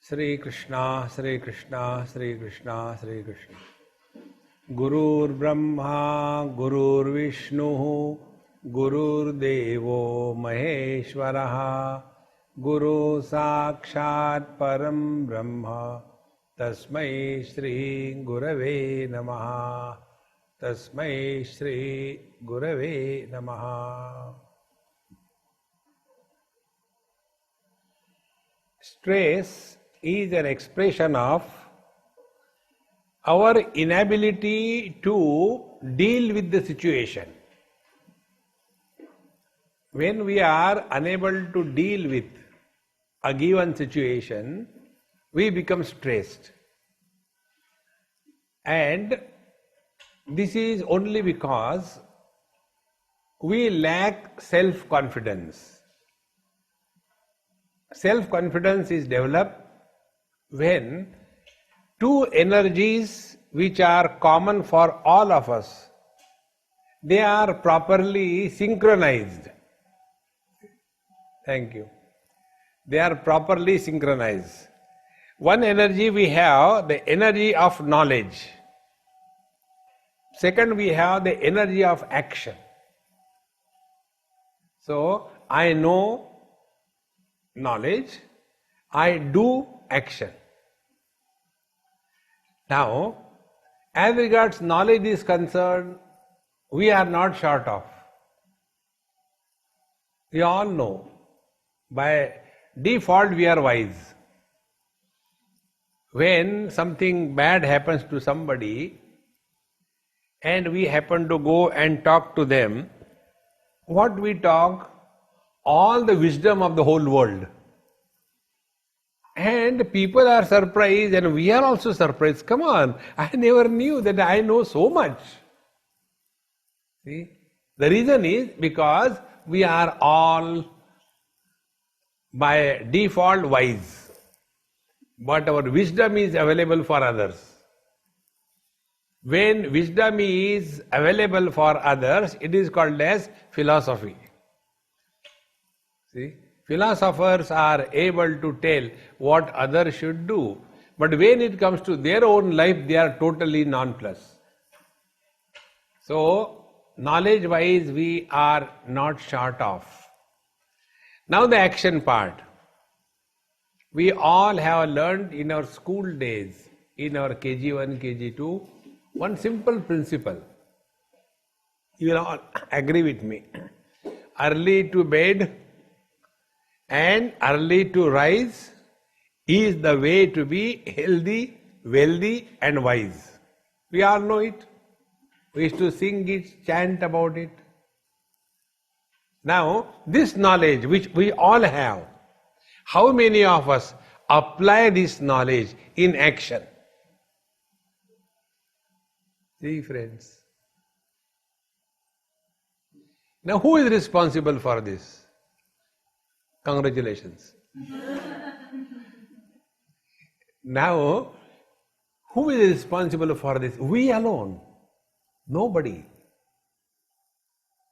Sri Krishna, Sri Krishna, Sri Krishna, Sri Krishna. Gurur Brahma, Gurur Vishnu, Gurur Devo Maheshwaraha, Guru Sakshat Param Brahma, Tasmai Shri Gurave Namaha, Tasmai Shri Gurave Namaha. Stress is an expression of our inability to deal with the situation. When we are unable to deal with a given situation, we become stressed. And this is only because we lack self-confidence. Self-confidence is developed when two energies which are common for all of us, they are properly synchronized. Thank you. They are properly synchronized. One energy we have, the energy of knowledge. Second, we have the energy of action. So, I know knowledge, I do action. Now, as regards knowledge is concerned, we are not short of. We all know. By default, we are wise. When something bad happens to somebody and we happen to go and talk to them, what we talk? All the wisdom of the whole world. And people are surprised and we are also surprised. Come on, I never knew that I know so much. See? The reason is because we are all by default wise. But our wisdom is available for others. When wisdom is available for others, it is called as philosophy. See? Philosophers are able to tell what others should do. But when it comes to their own life, they are totally nonplussed. So, knowledge-wise, we are not short of. Now the action part. We all have learned in our school days, in our KG1, KG2, one simple principle. You will all agree with me. Early to bed and early to rise is the way to be healthy, wealthy and wise. We all know it. We used to sing it, chant about it. Now, this knowledge which we all have, how many of us apply this knowledge in action? See, friends. Now, who is responsible for this? Congratulations. Now, who is responsible for this? We alone. Nobody.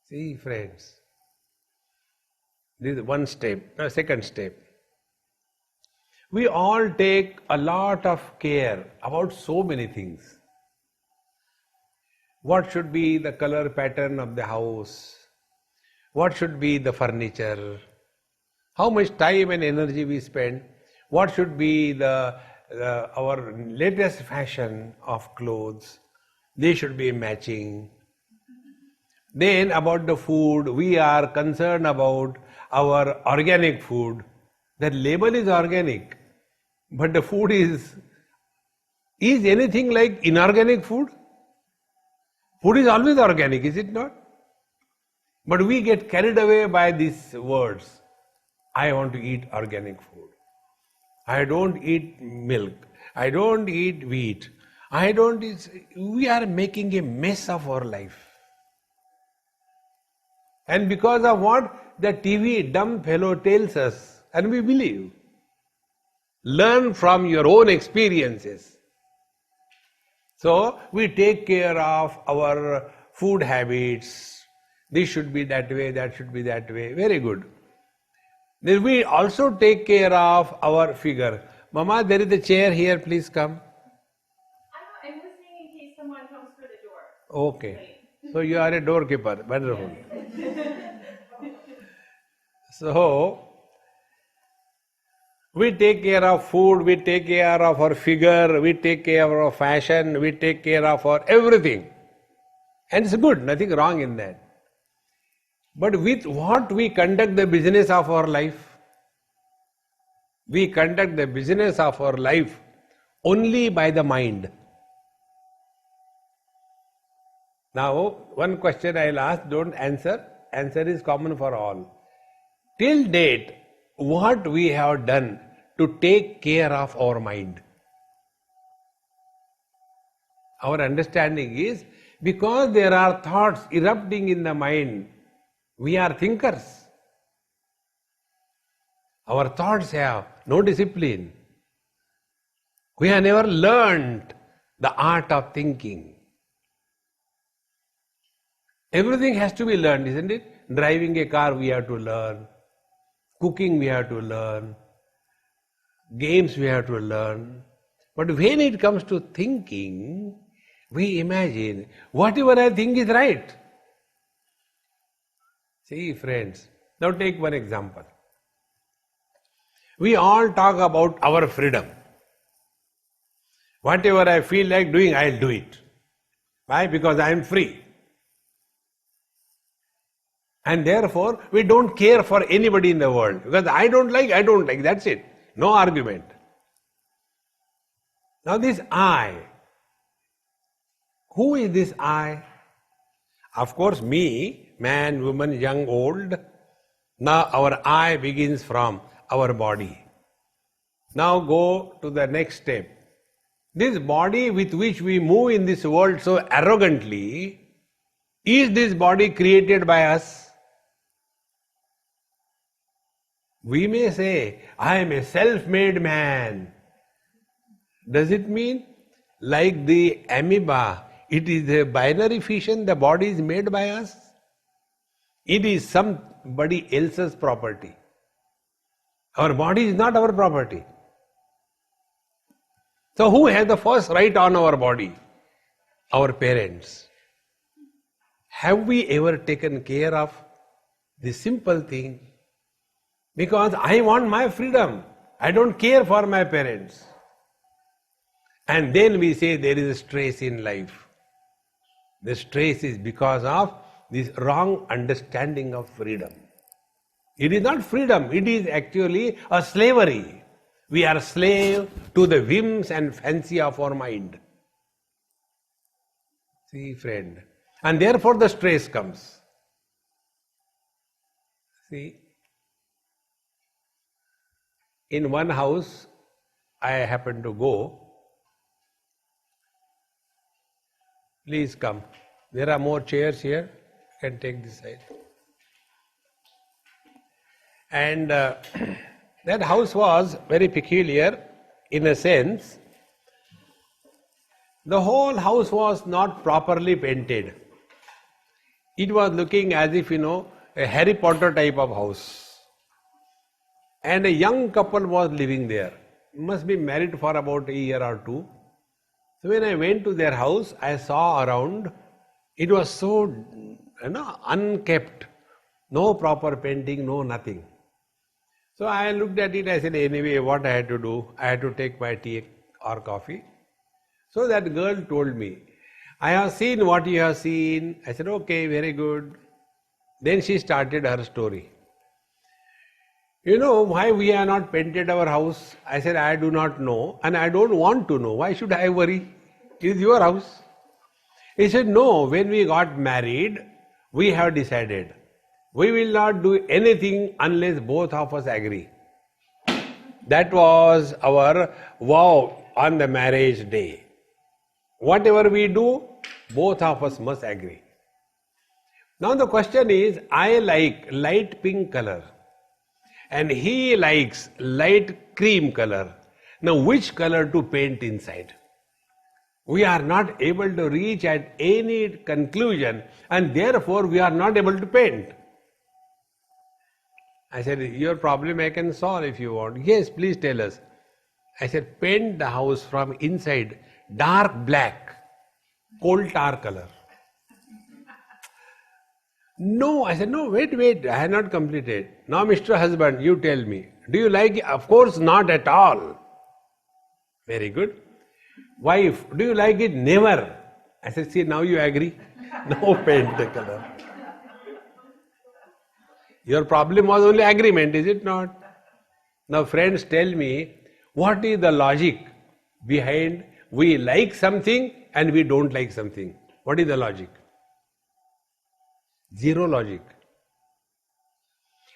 See, friends. This is one step. Second step. We all take a lot of care about so many things. What should be the color pattern of the house? What should be the furniture? How much time and energy we spend? What should be our latest fashion of clothes? They should be matching. Then about the food, we are concerned about our organic food. The label is organic, but the food is anything like inorganic food? Food is always organic, is it not? But we get carried away by these words. I want to eat organic food. I don't eat milk. I don't eat wheat. We are making a mess of our life. And because of what? The TV dumb fellow tells us, and we believe. Learn from your own experiences. So, we take care of our food habits. This should be that way, that should be that way. Very good. Then we also take care of our figure. Mama, there is a chair here, please come. I'm listening in case someone comes for the door. Okay. So you are a doorkeeper. Wonderful. So, we take care of food, we take care of our figure, we take care of our fashion, we take care of our everything. And it's good, nothing wrong in that. But with what we conduct the business of our life? We conduct the business of our life only by the mind. Now, one question I'll ask, don't answer. Answer is common for all. Till date, what we have done to take care of our mind? Our understanding is, because there are thoughts erupting in the mind, we are thinkers. Our thoughts have no discipline. We have never learned the art of thinking. Everything has to be learned, isn't it? Driving a car we have to learn. Cooking we have to learn. Games we have to learn. But when it comes to thinking, we imagine whatever I think is right. See, friends, now take one example. We all talk about our freedom. Whatever I feel like doing, I'll do it. Why? Because I am free. And therefore, we don't care for anybody in the world. Because I don't like, that's it. No argument. Now this I, who is this I? Of course, me, man, woman, young, old. Now our I begins from our body. Now go to the next step. This body with which we move in this world so arrogantly, is this body created by us? We may say, I am a self-made man. Does it mean, like the amoeba, it is a binary fission, the body is made by us? It is somebody else's property. Our body is not our property. So who has the first right on our body? Our parents. Have we ever taken care of this simple thing? Because I want my freedom. I don't care for my parents. And then we say there is a stress in life. The stress is because of this wrong understanding of freedom. It is not freedom, it is actually a slavery. We are slave to the whims and fancy of our mind. See, friend. And therefore the stress comes. See, in one house I happened to go. Please come. There are more chairs here. You can take this side. And that house was very peculiar in a sense. The whole house was not properly painted. It was looking as if, a Harry Potter type of house. And a young couple was living there. Must be married for about a year or two. So when I went to their house, I saw around, it was so unkept. No proper painting, no nothing. So I looked at it, I said, anyway, what I had to do? I had to take my tea or coffee. So that girl told me, I have seen what you have seen. I said, okay, very good. Then she started her story. You know why we have not painted our house? I said, I do not know and I don't want to know. Why should I worry? It is your house. He said, no, when we got married, we have decided we will not do anything unless both of us agree. That was our vow on the marriage day. Whatever we do, both of us must agree. Now the question is, I like light pink color and he likes light cream color. Now which color to paint inside? We are not able to reach at any conclusion and therefore we are not able to paint. I said, your problem I can solve if you want. Yes, please tell us. I said, paint the house from inside dark black, coal tar color. No, I said, no, wait, I have not completed. Now, Mr. Husband, you tell me, do you like it? Of course, not at all. Very good. Wife, do you like it? Never. I said, see, now you agree. Now paint the color. Your problem was only agreement, is it not? Now, friends, tell me, what is the logic behind we like something and we don't like something? What is the logic? Zero logic.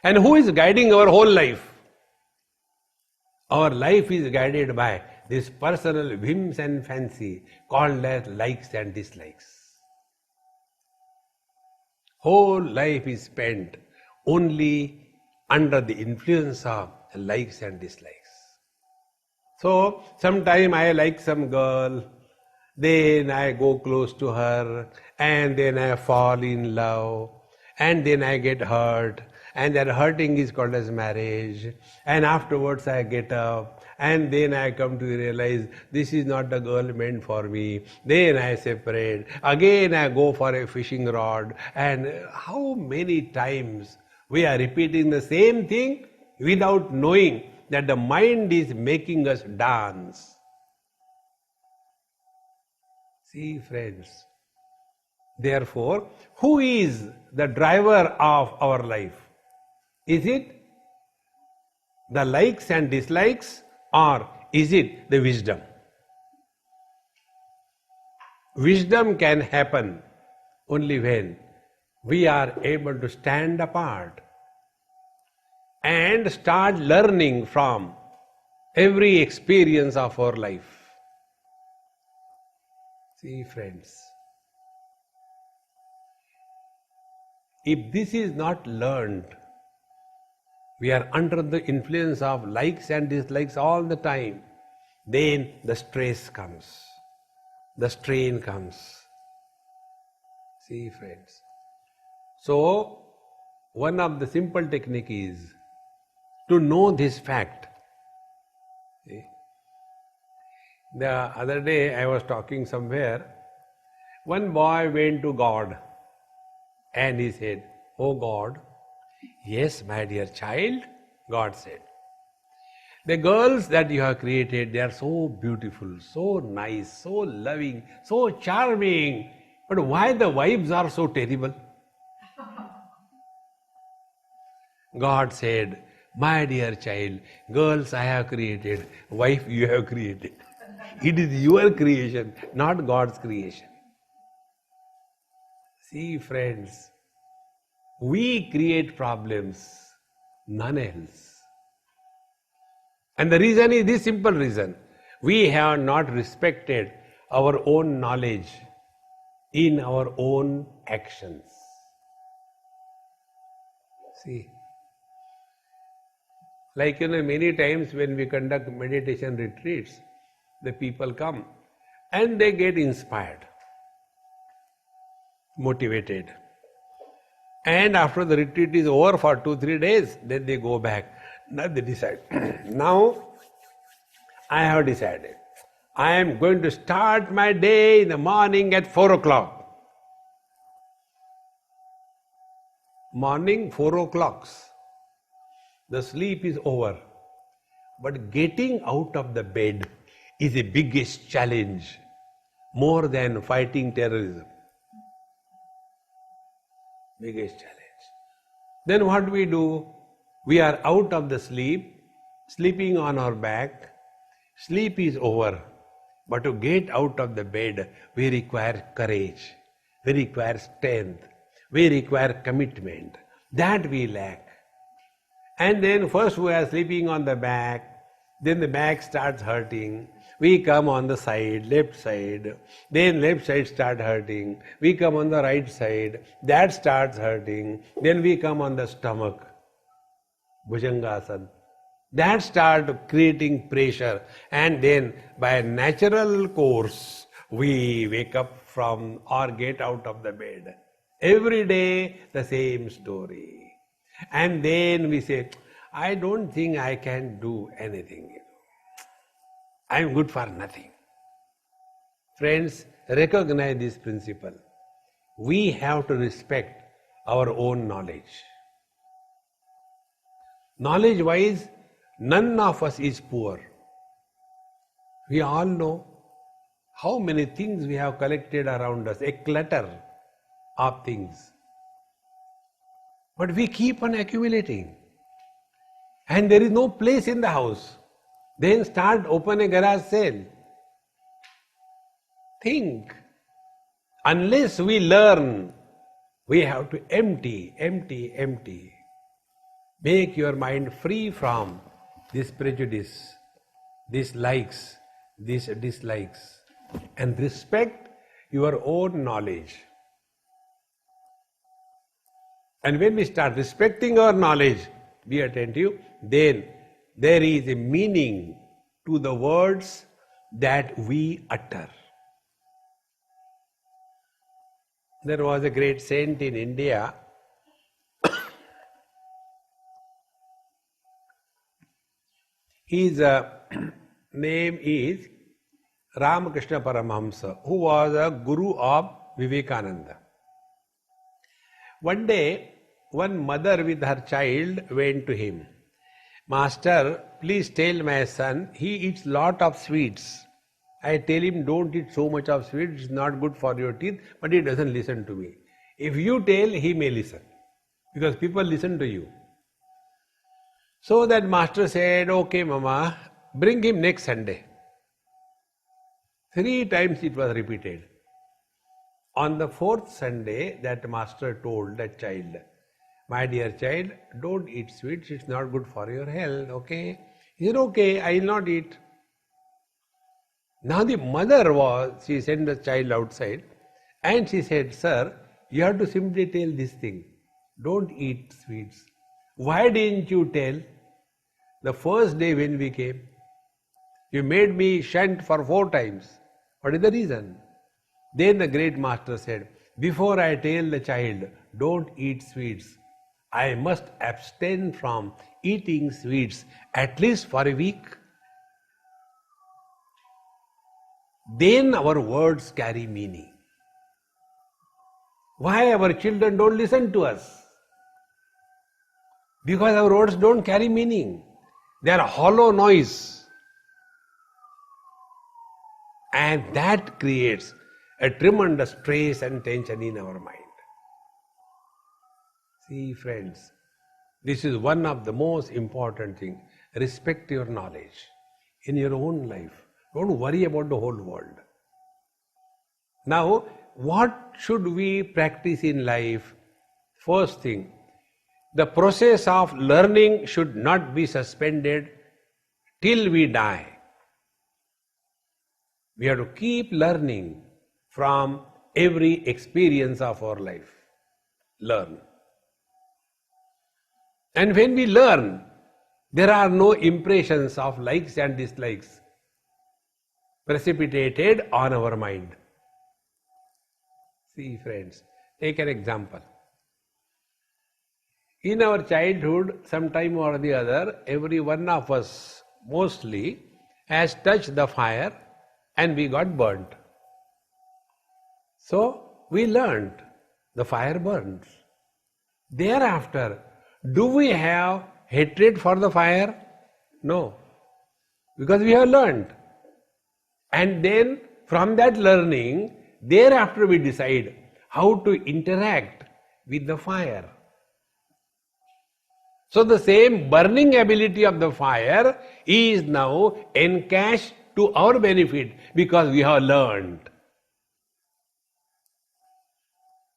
And who is guiding our whole life? Our life is guided by this personal whims and fancy called as likes and dislikes. Whole life is spent only under the influence of likes and dislikes. So, sometime I like some girl, then I go close to her, and then I fall in love, and then I get hurt, and that hurting is called as marriage, and afterwards I get up, and then I come to realize this is not the girl meant for me, then I separate, again I go for a fishing rod, and how many times we are repeating the same thing without knowing that the mind is making us dance. See, friends, therefore, who is the driver of our life? Is it the likes and dislikes, or is it the wisdom? Wisdom can happen only when we are able to stand apart and start learning from every experience of our life. See, friends, if this is not learned, we are under the influence of likes and dislikes all the time, then the stress comes, the strain comes. See, friends. So, one of the simple technique is to know this fact. See? The other day I was talking somewhere, one boy went to God and he said, "Oh God, yes, my dear child," God said, "the girls that you have created, they are so beautiful, so nice, so loving, so charming, but why the wives are so terrible?" God said, "My dear child, girls I have created, wife you have created. It is your creation, not God's creation." See, friends, we create problems, none else. And the reason is this simple reason. We have not respected our own knowledge in our own actions. See, like many times when we conduct meditation retreats, the people come and they get inspired, motivated. And after the retreat is over for 2-3 days, then they go back. Now they decide, now I have decided, I am going to start my day in the morning at 4 o'clock. Morning 4 o'clock. The sleep is over. But getting out of the bed is the biggest challenge, more than fighting terrorism. Biggest challenge. Then what do? We are out of the sleep, sleeping on our back. Sleep is over. But to get out of the bed, we require courage. We require strength. We require commitment. That we lack. And then first we are sleeping on the back, then the back starts hurting. We come on the side, left side, then left side starts hurting. We come on the right side, that starts hurting. Then we come on the stomach, Bhujangasana. That starts creating pressure. And then by a natural course, we wake up from or get out of the bed. Every day the same story. And then we say, I don't think I can do anything. I am good for nothing. Friends, recognize this principle. We have to respect our own knowledge. Knowledge-wise, none of us is poor. We all know how many things we have collected around us, a clutter of things. But we keep on accumulating. And there is no place in the house. Then open a garage sale. Think. Unless we learn, we have to empty. Make your mind free from this prejudice, these likes, these dislikes, and respect your own knowledge. And when we start respecting our knowledge, be attentive, then there is a meaning to the words that we utter. There was a great saint in India. His name is Ramakrishna Paramahamsa, who was a guru of Vivekananda. One day, one mother with her child went to him. Master, please tell my son, he eats lot of sweets. I tell him, don't eat so much of sweets, it's not good for your teeth, but he doesn't listen to me. If you tell, he may listen, because people listen to you. So that master said, okay mama, bring him next Sunday. 3 times it was repeated. On the 4th Sunday, that master told that child, my dear child, don't eat sweets, it's not good for your health, okay? He said, okay, I will not eat. Now the mother she sent the child outside and she said, sir, you have to simply tell this thing, don't eat sweets. Why didn't you tell the first day when we came? You made me shunt for 4 times. What is the reason? Then the great master said, before I tell the child, don't eat sweets, I must abstain from eating sweets at least for a week. Then our words carry meaning. Why our children don't listen to us? Because our words don't carry meaning. They are hollow noise. And that creates a tremendous stress and tension in our mind. See friends, this is one of the most important things. Respect your knowledge in your own life. Don't worry about the whole world. Now, what should we practice in life? First thing, the process of learning should not be suspended till we die. We have to keep learning from every experience of our life. Learn. And when we learn, there are no impressions of likes and dislikes precipitated on our mind. See friends, take an example. In our childhood, sometime or the other, every one of us mostly has touched the fire and we got burnt. So we learned the fire burns. Thereafter, do we have hatred for the fire? No, because we have learned. And then from that learning, thereafter we decide how to interact with the fire. So the same burning ability of the fire is now encashed to our benefit because we have learned.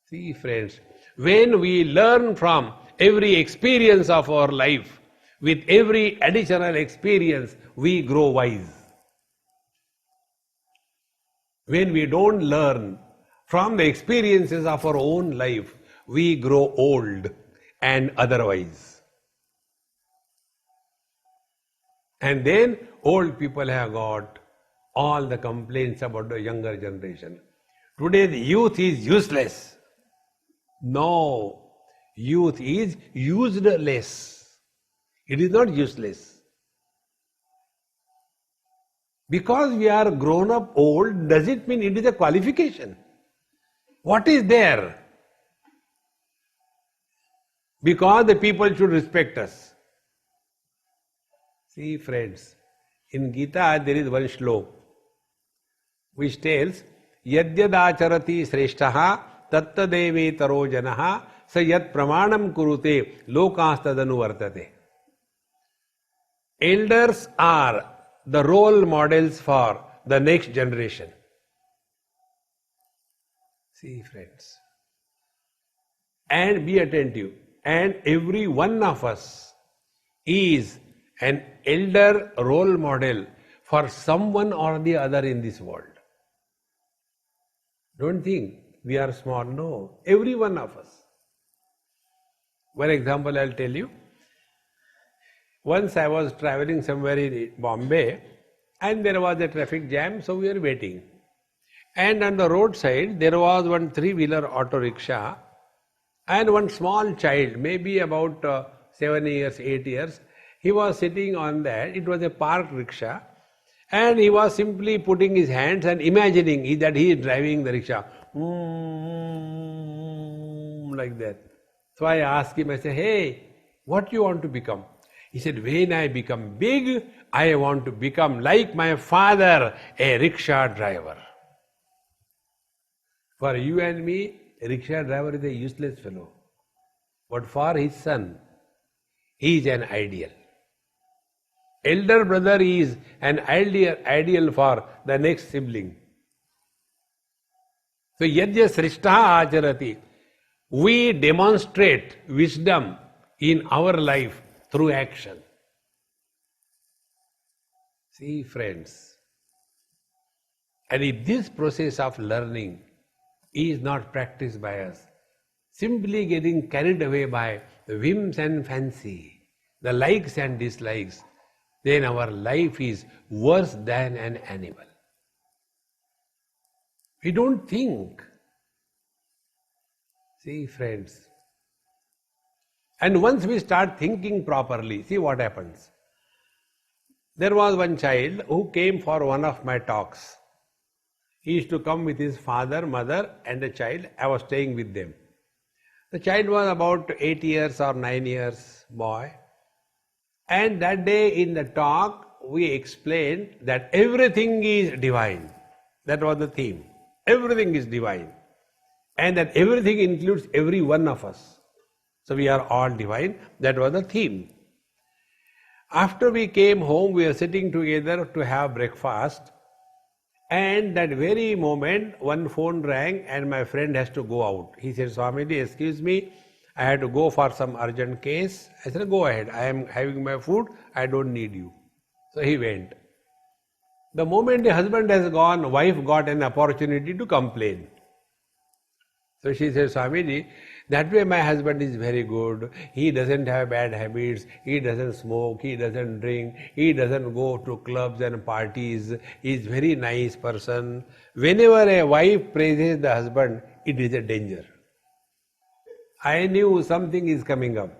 See friends, when we learn from every experience of our life, with every additional experience, we grow wise. When we don't learn from the experiences of our own life, we grow old and otherwise. And then old people have got all the complaints about the younger generation. Today the youth is useless. No, youth is useless. It is not useless. Because we are grown up old, does it mean it is a qualification? What is there? Because the people should respect us. See, friends, in Gita there is one shlok which tells, Yadyadacharati sreshtaha tattadevi taro janaha sa yat pramanam kurute lokastadanu vartate. Elders are the role models for the next generation. See, friends. And be attentive. And every one of us is an elder role model for someone or the other in this world. Don't think we are small. No, every one of us. One example I'll tell you. Once I was traveling somewhere in Bombay and there was a traffic jam, so we were waiting. And on the roadside there was one three-wheeler auto rickshaw and one small child, maybe about 7 years, 8 years. He was sitting on that. It was a parked rickshaw. And he was simply putting his hands and imagining that he is driving the rickshaw. Like that. So I asked him, I said, hey, what do you want to become? He said, when I become big, I want to become like my father, a rickshaw driver. For you and me, a rickshaw driver is a useless fellow. But for his son, he is an ideal. Elder brother is an ideal for the next sibling. So, yadya srishtaha acharati. We demonstrate wisdom in our life through action. See, friends, and if this process of learning is not practiced by us, simply getting carried away by the whims and fancy, the likes and dislikes, then our life is worse than an animal. We don't think. See, friends. And once we start thinking properly, see what happens. There was one child who came for one of my talks. He used to come with his father, mother and a child. I was staying with them. The child was about 8 years or 9 years boy. And that day in the talk, we explained that everything is divine. That was the theme. Everything is divine. And that everything includes every one of us. So we are all divine. That was the theme. After we came home, we were sitting together to have breakfast. And that very moment, one phone rang and my friend has to go out. He said, Swamiji, excuse me, I had to go for some urgent case. I said, go ahead. I am having my food. I don't need you. So he went. The moment the husband has gone, wife got an opportunity to complain. So she said, Swamiji, that way my husband is very good. He doesn't have bad habits. He doesn't smoke. He doesn't drink. He doesn't go to clubs and parties. He is very nice person. Whenever a wife praises the husband, it is a danger. I knew something is coming up.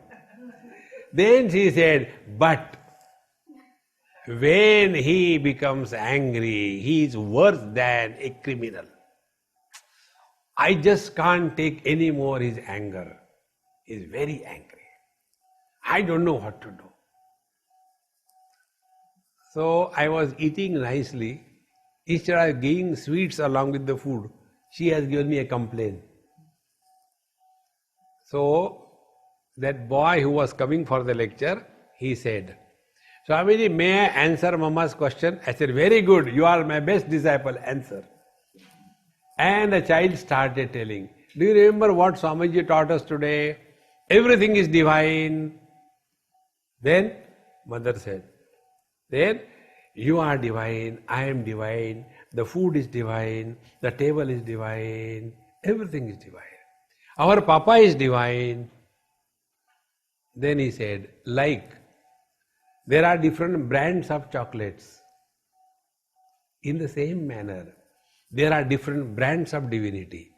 Then she said, but when he becomes angry, he is worse than a criminal. I just can't take any more his anger. He is very angry. I don't know what to do. So I was eating nicely. Instead of giving sweets along with the food, she has given me a complaint. So that boy who was coming for the lecture, he said, Swamiji, may I answer Mama's question? I said, very good. You are my best disciple. Answer. And the child started telling, do you remember what Swamiji taught us today? Everything is divine. Then mother said, then you are divine, I am divine, the food is divine, the table is divine, everything is divine. Our Papa is divine. Then he said, like there are different brands of chocolates. In the same manner, there are different brands of divinity.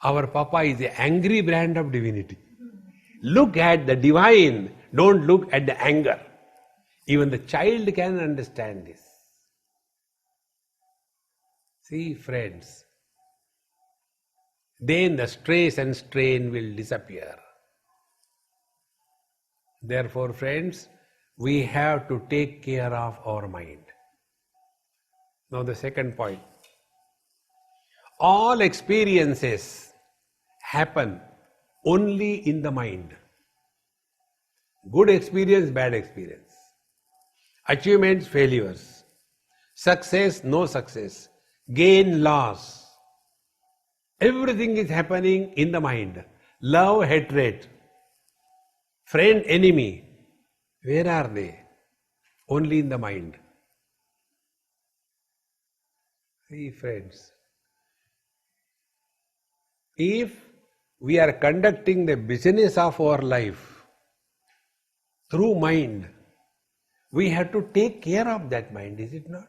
Our Papa is the angry brand of divinity. Look at the divine, don't look at the anger. Even the child can understand this. See, friends, then the stress and strain will disappear. Therefore, friends, we have to take care of our mind. Now the second point. All experiences happen only in the mind. Good experience, bad experience. Achievements, failures. Success, no success. Gain, loss. Everything is happening in the mind. Love, hatred. Friend, enemy. Where are they? Only in the mind. See, friends, if we are conducting the business of our life through mind, we have to take care of that mind, is it not?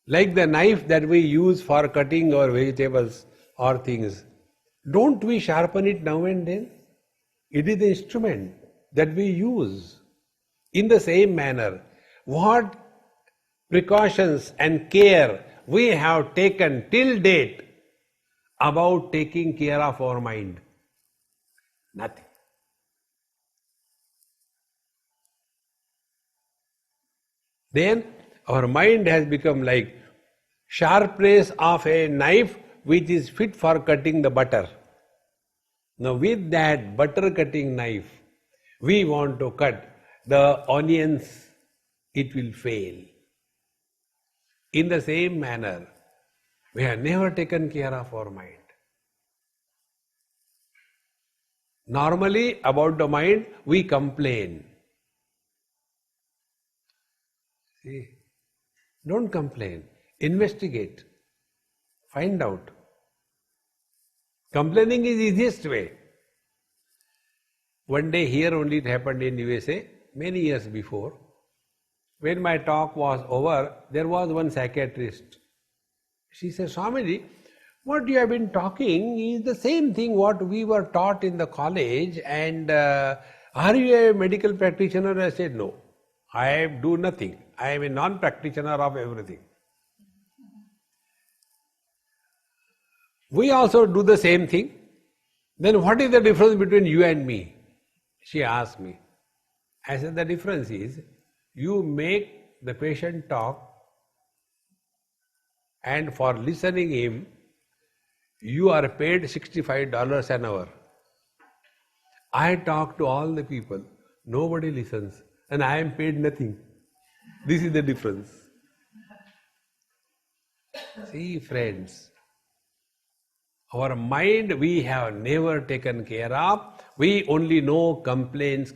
Like the knife that we use for cutting our vegetables or things, don't we sharpen it now and then? It is the instrument that we use. In the same manner, what precautions and care we have taken till date about taking care of our mind? Nothing. Then our mind has become like sharpness of a knife which is fit for cutting the butter. Now with that butter cutting knife, we want to cut the onions, it will fail. In the same manner, we have never taken care of our mind. Normally about the mind, we complain. See, don't complain. Investigate. Find out. Complaining is the easiest way. One day here only it happened in USA, many years before. When my talk was over, there was one psychiatrist. She said, Swamiji, what you have been talking is the same thing what we were taught in the college, and are you a medical practitioner? I said, no, I do nothing. I am a non-practitioner of everything. We also do the same thing. Then what is the difference between you and me? She asked me. I said, the difference is, you make the patient talk, and for listening him, you are paid $65 an hour. I talk to all the people, nobody listens, and I am paid nothing. This is the difference. See, friends, our mind we have never taken care of. We only know complaints.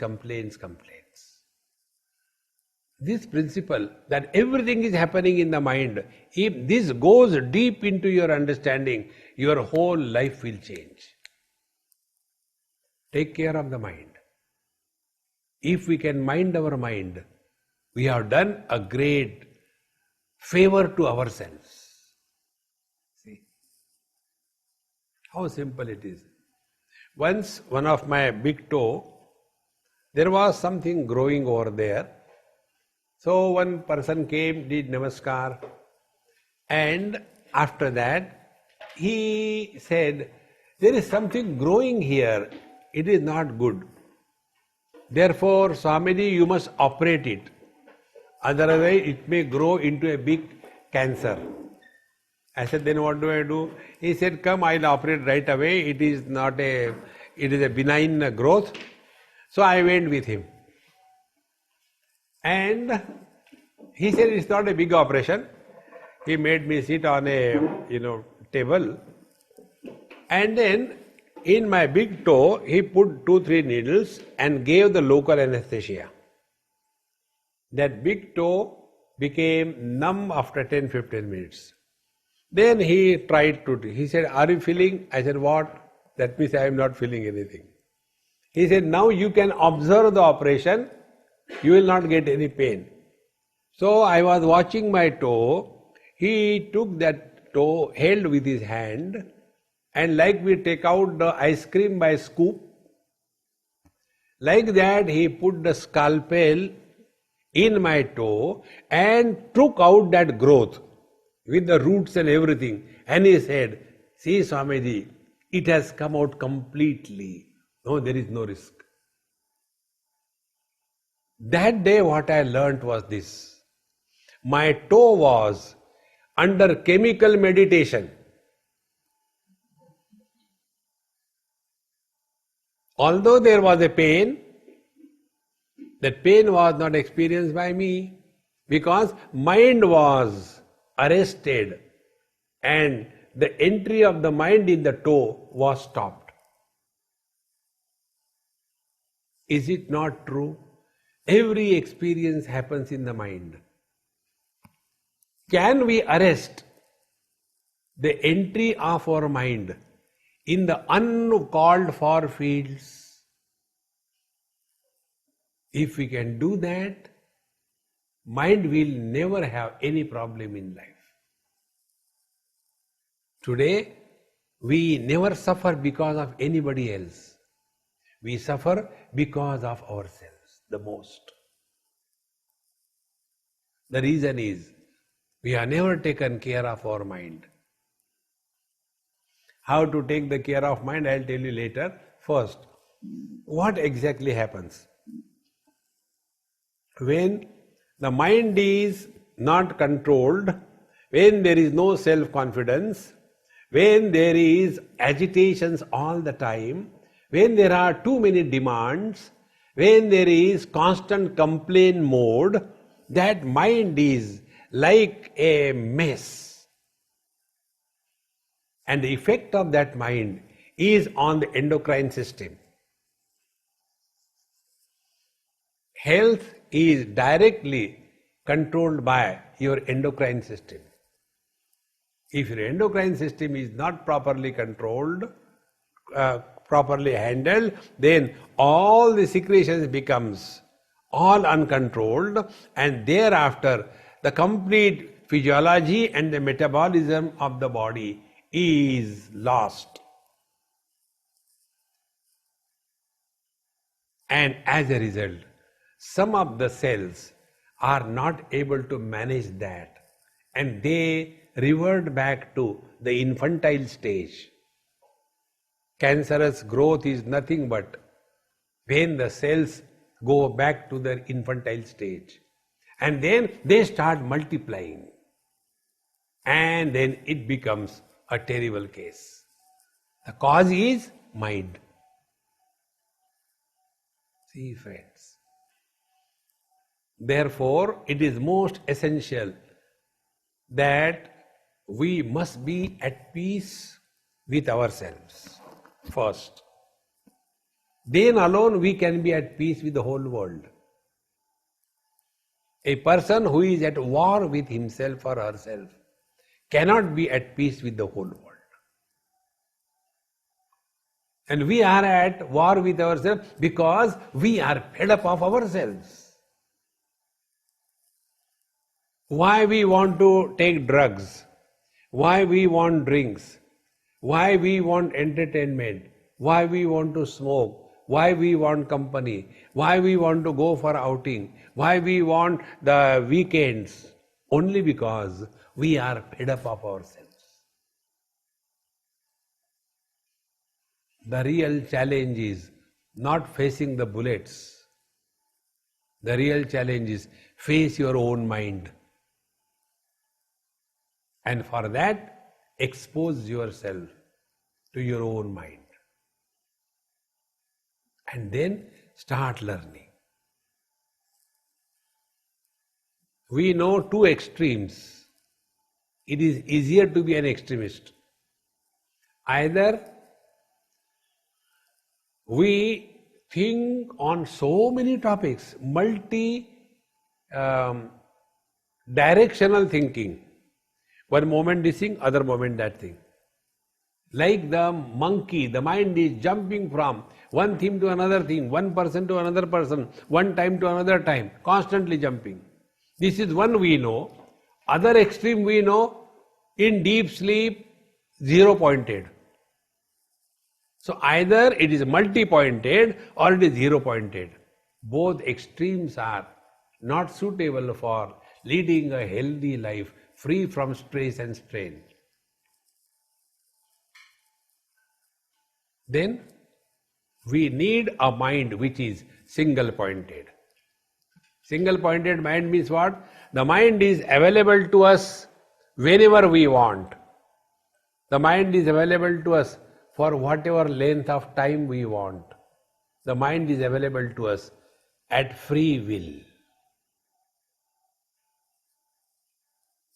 This principle that everything is happening in the mind, if this goes deep into your understanding, your whole life will change. Take care of the mind. If we can mind our mind, we have done a great favor to ourselves. See how simple it is. Once, one of my big toe, there was something growing over there. So one person came, did namaskar, and after that he said, there is something growing here, it is not good. Therefore, Swamiji, you must operate it. Otherwise it may grow into a big cancer. I said, then what do I do? He said, come, I'll operate right away. It is a benign growth. So I went with him. And he said, it's not a big operation. He made me sit on a table. And then in my big toe, he put 2-3 needles and gave the local anesthesia. That big toe became numb after 10-15 minutes. Then he tried to, he said, are you feeling? I said, what? That means I am not feeling anything. He said, now you can observe the operation, you will not get any pain. So I was watching my toe, he took that toe, held with his hand, and like we take out the ice cream by scoop, like that he put the scalpel in my toe and took out that growth with the roots and everything. And he said, see Swamiji, it has come out completely. No, there is no risk. That day what I learnt was this. My toe was under chemical meditation. Although there was a pain, that pain was not experienced by me because mind was arrested and the entry of the mind in the toe was stopped. Is it not true? Every experience happens in the mind. Can we arrest the entry of our mind in the uncalled for fields? If we can do that, mind will never have any problem in life. Today, we never suffer because of anybody else. We suffer because of ourselves the most. The reason is, we have never taken care of our mind. How to take the care of mind, I'll tell you later. First, what exactly happens? When the mind is not controlled, when there is no self-confidence, when there is agitations all the time, when there are too many demands, when there is constant complaint mode, that mind is like a mess. And the effect of that mind is on the endocrine system. Health is directly controlled by your endocrine system. If your endocrine system is not properly controlled, properly handled, then all the secretions becomes all uncontrolled, and thereafter the complete physiology and the metabolism of the body is lost. And as a result, some of the cells are not able to manage that, and they revert back to the infantile stage. Cancerous growth is nothing but when the cells go back to their infantile stage, and then they start multiplying, and then it becomes a terrible case. The cause is mind. See, friends. Therefore, it is most essential that we must be at peace with ourselves first. Then alone we can be at peace with the whole world. A person who is at war with himself or herself cannot be at peace with the whole world. And we are at war with ourselves because we are fed up of ourselves. Why we want to take drugs? Why we want drinks? Why we want entertainment? Why we want to smoke? Why we want company? Why we want to go for outing? Why we want the weekends? Only because we are fed up of ourselves. The real challenge is not facing the bullets. The real challenge is face your own mind. And for that, expose yourself to your own mind. And then start learning. We know two extremes. It is easier to be an extremist. Either we think on so many topics, directional thinking. One moment this thing, other moment that thing. Like the monkey, the mind is jumping from one thing to another thing, one person to another person, one time to another time, constantly jumping. This is one we know. Other extreme we know, in deep sleep, zero-pointed. So either it is multi-pointed or it is zero-pointed. Both extremes are not suitable for leading a healthy life free from stress and strain. Then we need a mind which is single pointed. Single pointed mind means what? The mind is available to us whenever we want. The mind is available to us for whatever length of time we want. The mind is available to us at free will.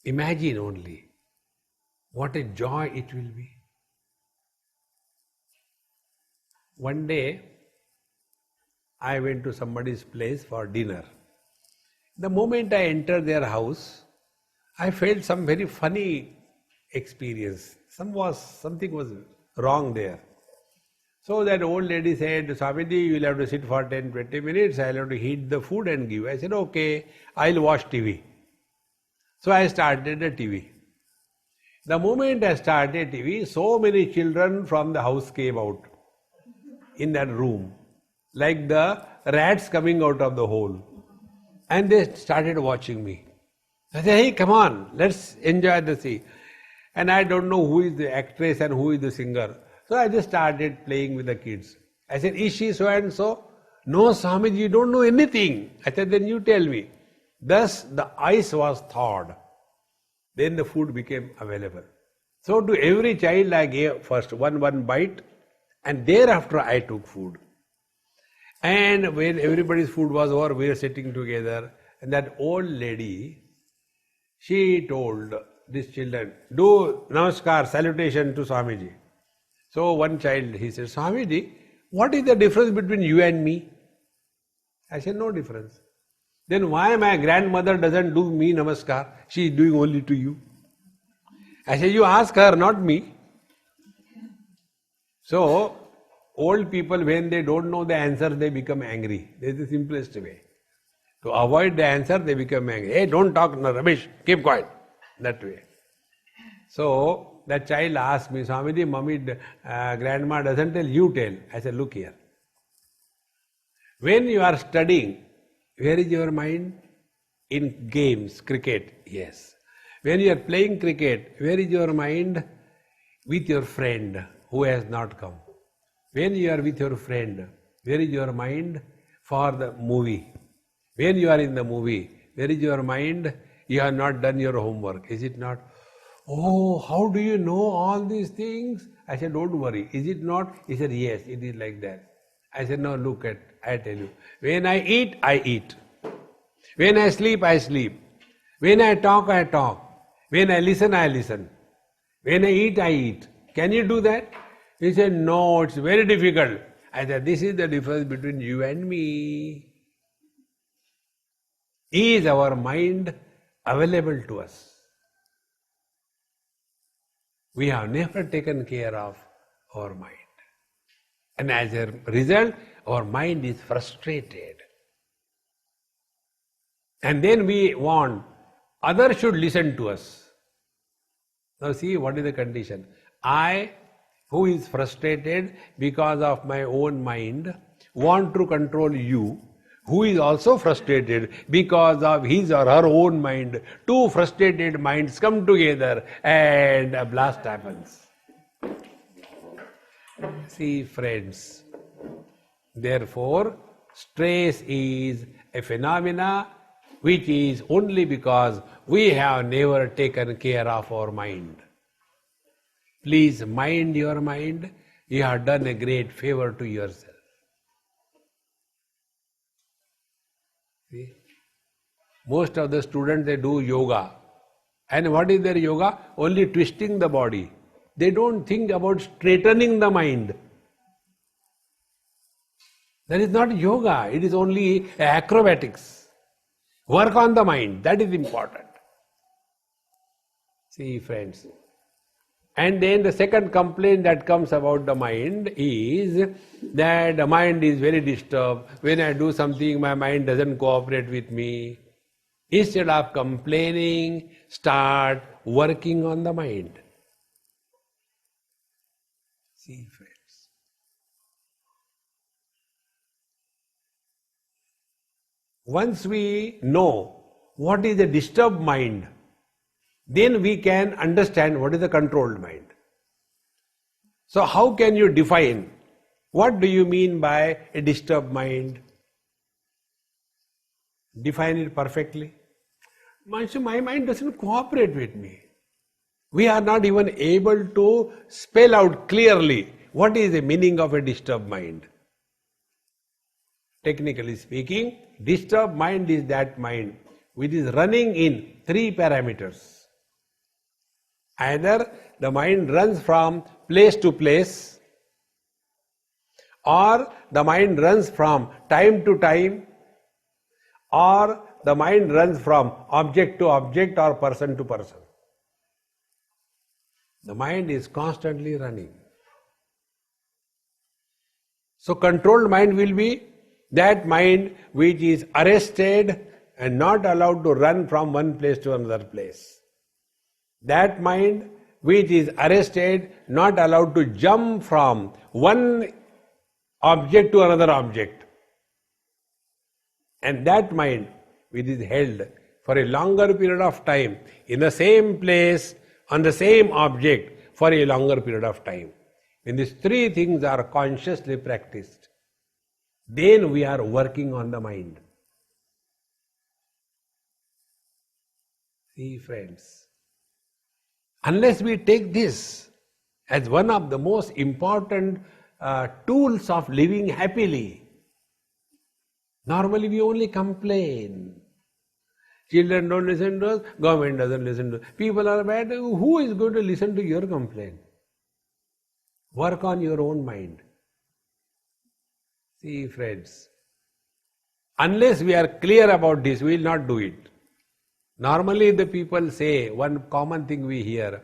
Imagine only what a joy it will be. One day, I went to somebody's place for dinner. The moment I entered their house, I felt some very funny experience. Something was wrong there. So that old lady said, Swamiji, you will have to sit for 10-20 minutes. I will have to heat the food and give. I said, okay, I will watch TV. So I started the TV. The moment I started TV, so many children from the house came out in that room, like the rats coming out of the hole. And they started watching me. I said, hey, come on, let's enjoy the scene. And I don't know who is the actress and who is the singer. So I just started playing with the kids. I said, is she so and so? No, Swamiji, you don't know anything. I said, then you tell me. Thus the ice was thawed. Then the food became available. So to every child I gave first one bite, and thereafter I took food. And when everybody's food was over, we were sitting together, and that old lady, she told these children, do namaskar, salutation to Swamiji. So one child, he said, Swamiji, what is the difference between you and me? I said, no difference. Then why my grandmother doesn't do me namaskar? She is doing only to you. I said, you ask her, not me. So, old people, when they don't know the answer, they become angry. That is the simplest way. To avoid the answer, they become angry. Hey, don't talk no rubbish, keep quiet. That way. So, that child asked me, Swamiji, mommy, grandma doesn't tell, you tell. I said, look here. When you are studying, where is your mind? In games, cricket, yes. When you are playing cricket, where is your mind? With your friend who has not come. When you are with your friend, where is your mind? For the movie. When you are in the movie, where is your mind? You have not done your homework, is it not? Oh, how do you know all these things? I said, don't worry, is it not? He said, yes, it is like that. I said, no, look at, I tell you. When I eat, I eat. When I sleep, I sleep. When I talk, I talk. When I listen, I listen. When I eat. Can you do that? He said, no, it's very difficult. I said, this is the difference between you and me. Is our mind available to us? We have never taken care of our mind. And as a result, our mind is frustrated. And then we want others should listen to us. Now see, what is the condition? I, who is frustrated because of my own mind, want to control you, who is also frustrated because of his or her own mind. Two frustrated minds come together and a blast happens. See, friends, therefore, stress is a phenomena which is only because we have never taken care of our mind. Please mind your mind. You have done a great favor to yourself. See? Most of the students, they do yoga. And what is their yoga? Only twisting the body. They don't think about straightening the mind. That is not yoga. It is only acrobatics. Work on the mind. That is important. See, friends. And then the second complaint that comes about the mind is that the mind is very disturbed. When I do something, my mind doesn't cooperate with me. Instead of complaining, start working on the mind. See, friends. Once we know what is a disturbed mind, then we can understand what is a controlled mind. So how can you define what do you mean by a disturbed mind? Define it perfectly. My mind doesn't cooperate with me. We are not even able to spell out clearly what is the meaning of a disturbed mind. Technically speaking, disturbed mind is that mind which is running in three parameters. Either the mind runs from place to place, or the mind runs from time to time, or the mind runs from object to object or person to person. The mind is constantly running. So controlled mind will be that mind which is arrested and not allowed to run from one place to another place. That mind which is arrested, not allowed to jump from one object to another object. And that mind which is held for a longer period of time in the same place, on the same object for a longer period of time. When these three things are consciously practiced, then we are working on the mind. See, friends, unless we take this as one of the most important tools of living happily, normally we only complain. Children don't listen to us, government doesn't listen to us. People are bad, who is going to listen to your complaint? Work on your own mind. See, friends, unless we are clear about this, we will not do it. Normally the people say, one common thing we hear,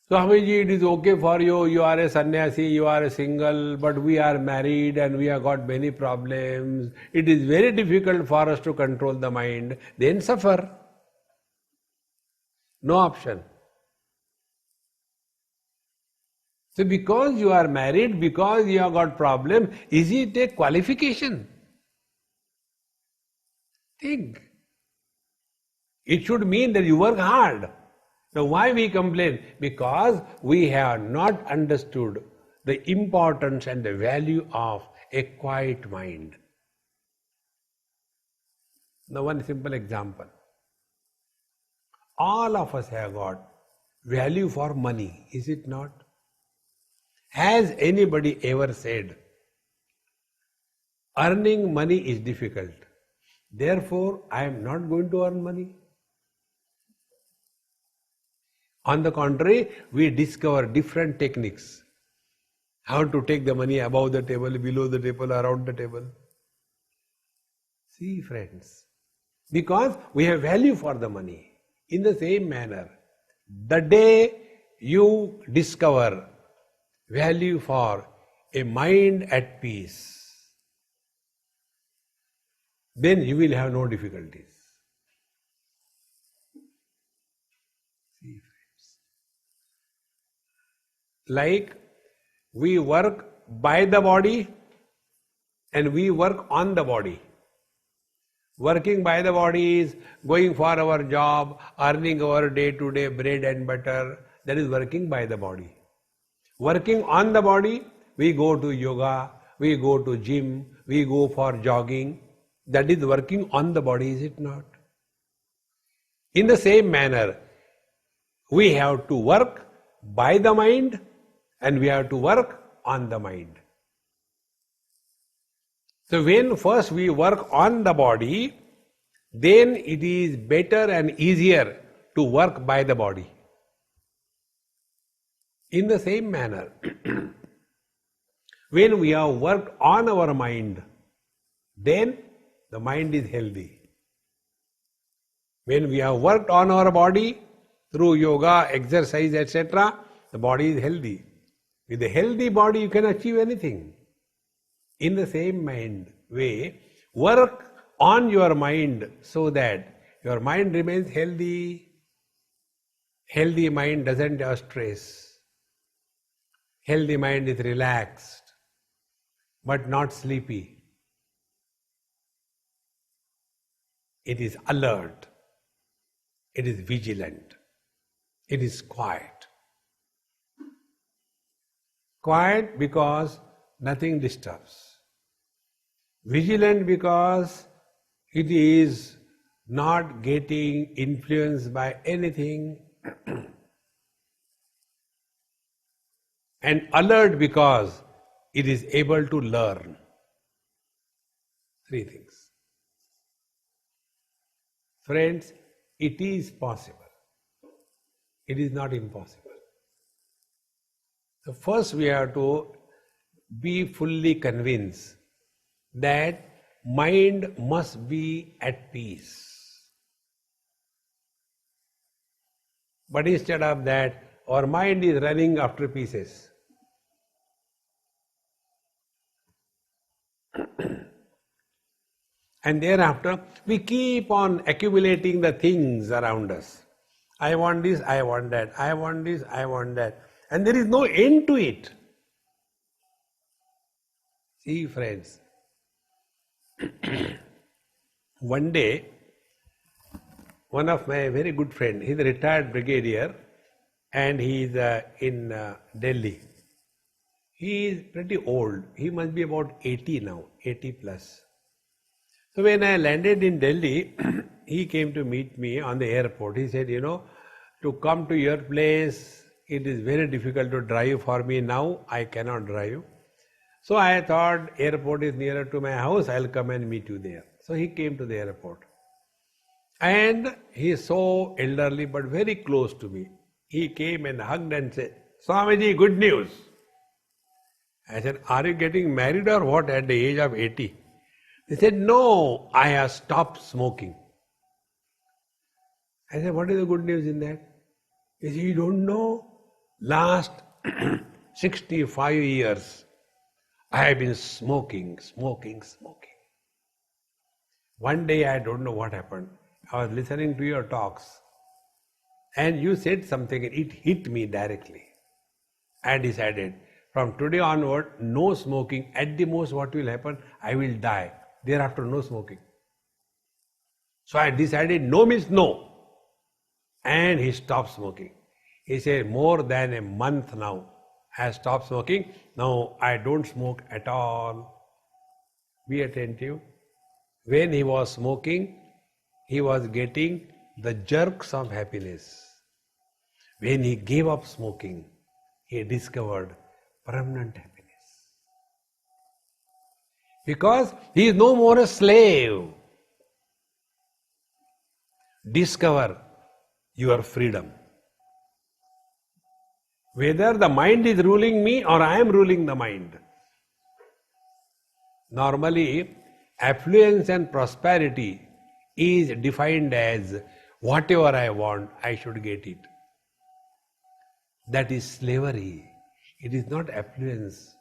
Swamiji, it is okay for you, you are a sannyasi, you are a single, but we are married and we have got many problems. It is very difficult for us to control the mind. Then suffer. No option. So because you are married, because you have got problem, is it a qualification? Think. It should mean that you work hard. Now why we complain? Because we have not understood the importance and the value of a quiet mind. Now one simple example. All of us have got value for money, is it not? Has anybody ever said, earning money is difficult, therefore I am not going to earn money? On the contrary, we discover different techniques. How to take the money above the table, below the table, around the table. See, friends, because we have value for the money. In the same manner, the day you discover value for a mind at peace, then you will have no difficulties. See, like we work by the body and we work on the body. Working by the body is going for our job, earning our day-to-day bread and butter. That is working by the body. Working on the body, we go to yoga, we go to gym, we go for jogging. That is working on the body, is it not? In the same manner, we have to work by the mind and we have to work on the mind. So when first we work on the body, then it is better and easier to work by the body. In the same manner, when we have worked on our mind, then the mind is healthy. When we have worked on our body through yoga, exercise, etc., the body is healthy. With a healthy body, you can achieve anything. In the same way, work on your mind so that your mind remains healthy. Healthy mind doesn't have stress. Healthy mind is relaxed, but not sleepy. it is alert, it is vigilant, it is quiet. Quiet because nothing disturbs. Vigilant because it is not getting influenced by anything. And alert because it is able to learn. Three things. Friends, it is possible. It is not impossible. So first we have to be fully convinced that mind must be at peace. But instead of that, our mind is running after pieces. And thereafter, we keep on accumulating the things around us. I want this, I want that, I want this, I want that. And there is no end to it. See, friends, one day, one of my very good friend, he's a retired brigadier and he is in Delhi. He is pretty old. He must be about 80 now, 80 plus. So when I landed in Delhi, he came to meet me on the airport. He said, to come to your place, it is very difficult to drive for me now. I cannot drive. So I thought airport is nearer to my house. I'll come and meet you there. So he came to the airport. And he is so elderly but very close to me. He came and hugged and said, Swamiji, good news. I said, are you getting married or what at the age of 80? He said, no, I have stopped smoking. I said, what is the good news in that? He said, you don't know? Last 65 years, I have been smoking. One day, I don't know what happened. I was listening to your talks and you said something and it hit me directly. I decided from today onward, no smoking. At the most, what will happen? I will die. Thereafter, no smoking. So I decided no means no. And he stopped smoking. He said, more than a month now, I have stopped smoking. Now I don't smoke at all. Be attentive. When he was smoking, he was getting the jerks of happiness. When he gave up smoking, he discovered permanent happiness. Because he is no more a slave. Discover your freedom. Whether the mind is ruling me or I am ruling the mind. Normally, affluence and prosperity is defined as whatever I want, I should get it. That is slavery. It is not affluence.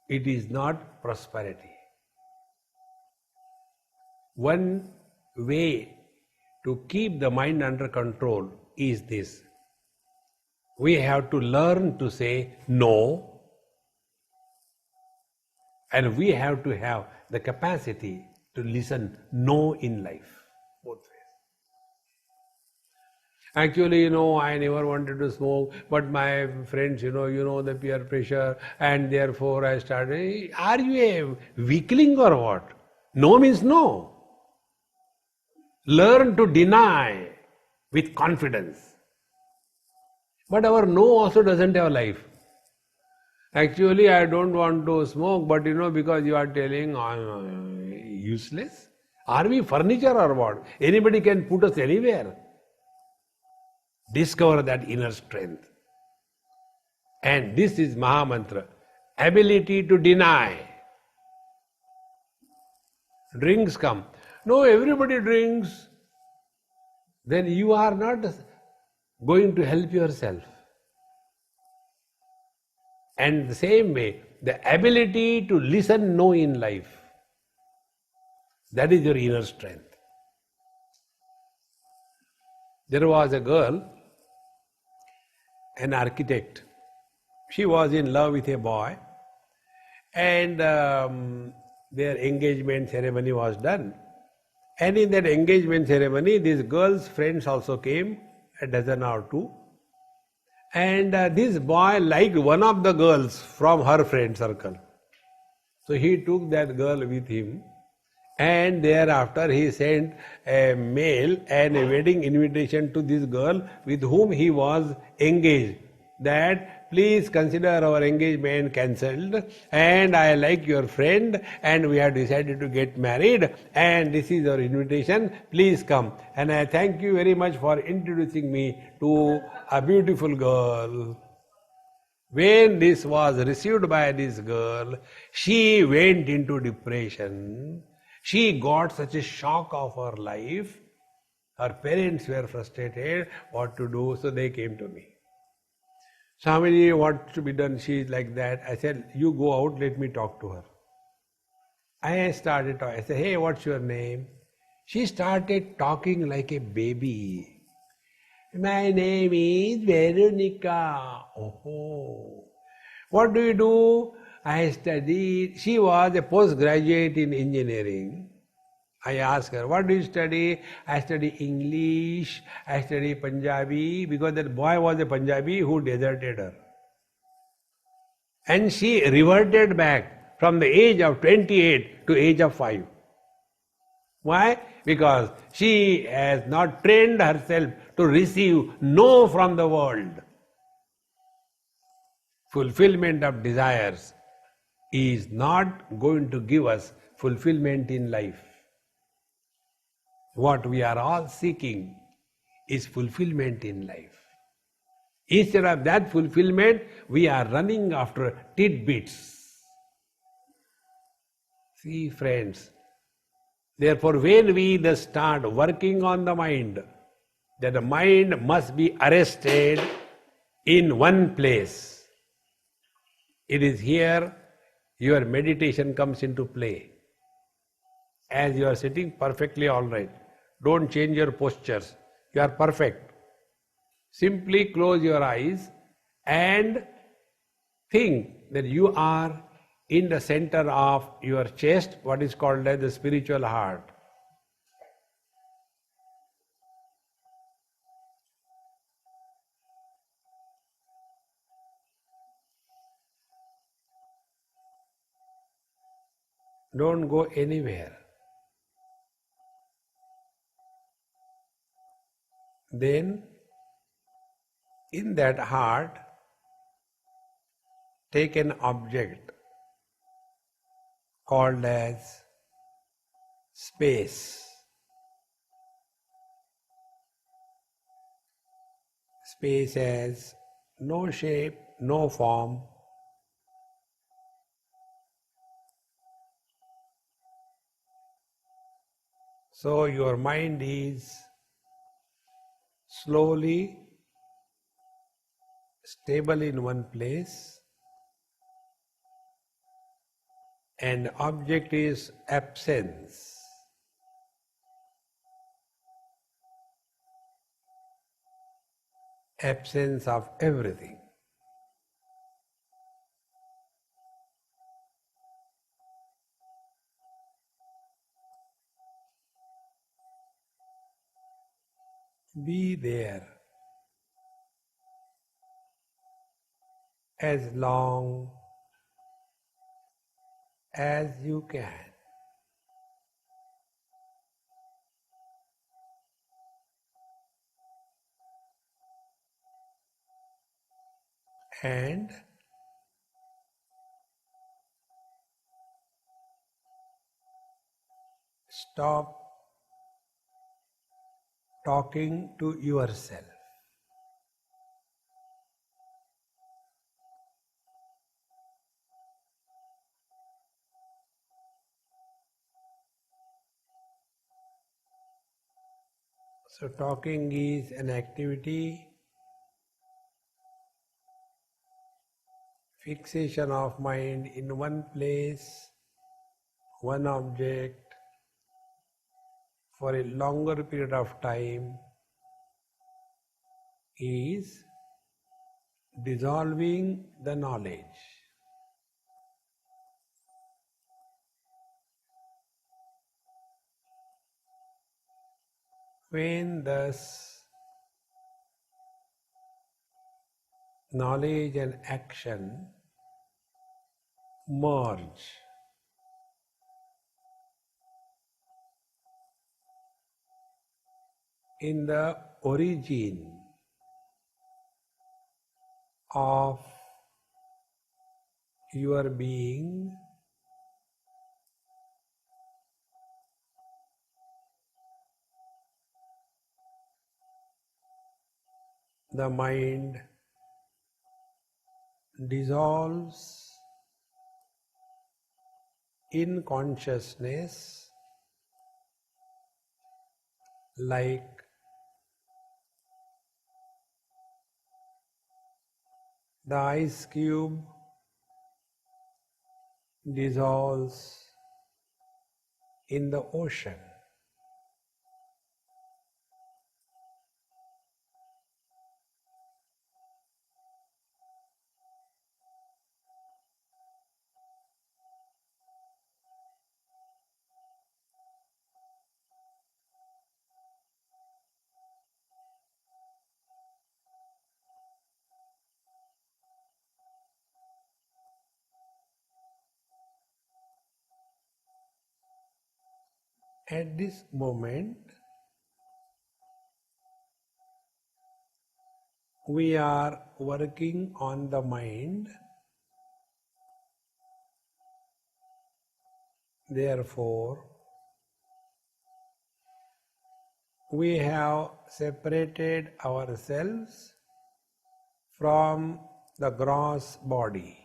It is not prosperity. One way to keep the mind under control is this. We have to learn to say no, and we have to have the capacity to listen no in life. Both ways. Actually, I never wanted to smoke, but my friends, the peer pressure, and therefore I started. Are you a weakling or what? No means no. Learn to deny with confidence. But our no also doesn't have life. Actually, I don't want to smoke, but because you are telling I'm useless. Are we furniture or what? Anybody can put us anywhere. Discover that inner strength. And this is Maha Mantra. Ability to deny. Drinks come. No, everybody drinks. Then you are not going to help yourself. And the same way, the ability to listen no in life. That is your inner strength. There was a girl, an architect. She was in love with a boy, and their engagement ceremony was done. And in that engagement ceremony, these girls' friends also came, a dozen or two. And this boy liked one of the girls from her friend circle. So he took that girl with him, and thereafter he sent a mail and a wedding invitation to this girl with whom he was engaged, that please consider our engagement cancelled, and I like your friend, and we have decided to get married, and this is our invitation, please come. And I thank you very much for introducing me to a beautiful girl. When this was received by this girl, she went into depression. She got such a shock of her life. Her parents were frustrated what to do, so they came to me. Swamiji, what to be done? She is like that. I said, you go out, let me talk to her. I started talking. I said, hey, what's your name? She started talking like a baby. My name is Veronica. Oh, what do you do? I studied. She was a postgraduate in engineering. I asked her, what do you study? I study English, I study Punjabi, because that boy was a Punjabi who deserted her. And she reverted back from the age of 28 to age of 5. Why? Because she has not trained herself to receive no from the world. Fulfillment of desires is not going to give us fulfillment in life. What we are all seeking is fulfillment in life. Instead of that fulfillment, we are running after tidbits. See, friends, therefore when we thus start working on the mind, that the mind must be arrested in one place. It is here your meditation comes into play. As you are sitting perfectly all right, don't change your postures, you are perfect. Simply close your eyes and think that you are in the center of your chest, what is called as the spiritual heart. Don't go anywhere. Then, in that heart, take an object called as space. Space has no shape, no form. So your mind is slowly stable in one place, and object is absence. Absence of everything. Be there as long as you can. And stop talking to yourself. So talking is an activity, fixation of mind in one place, one object, for a longer period of time is dissolving the knowledge. When thus knowledge and action merge, in the origin of your being, the mind dissolves in consciousness like the ice cube dissolves in the ocean. At this moment, we are working on the mind, therefore, we have separated ourselves from the gross body.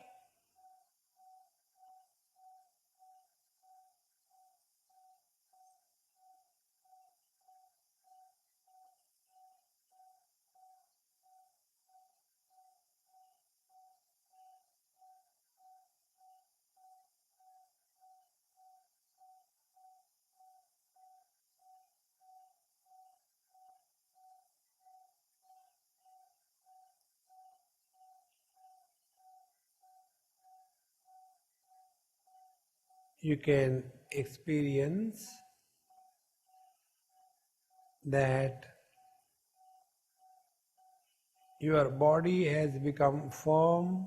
You can experience that your body has become firm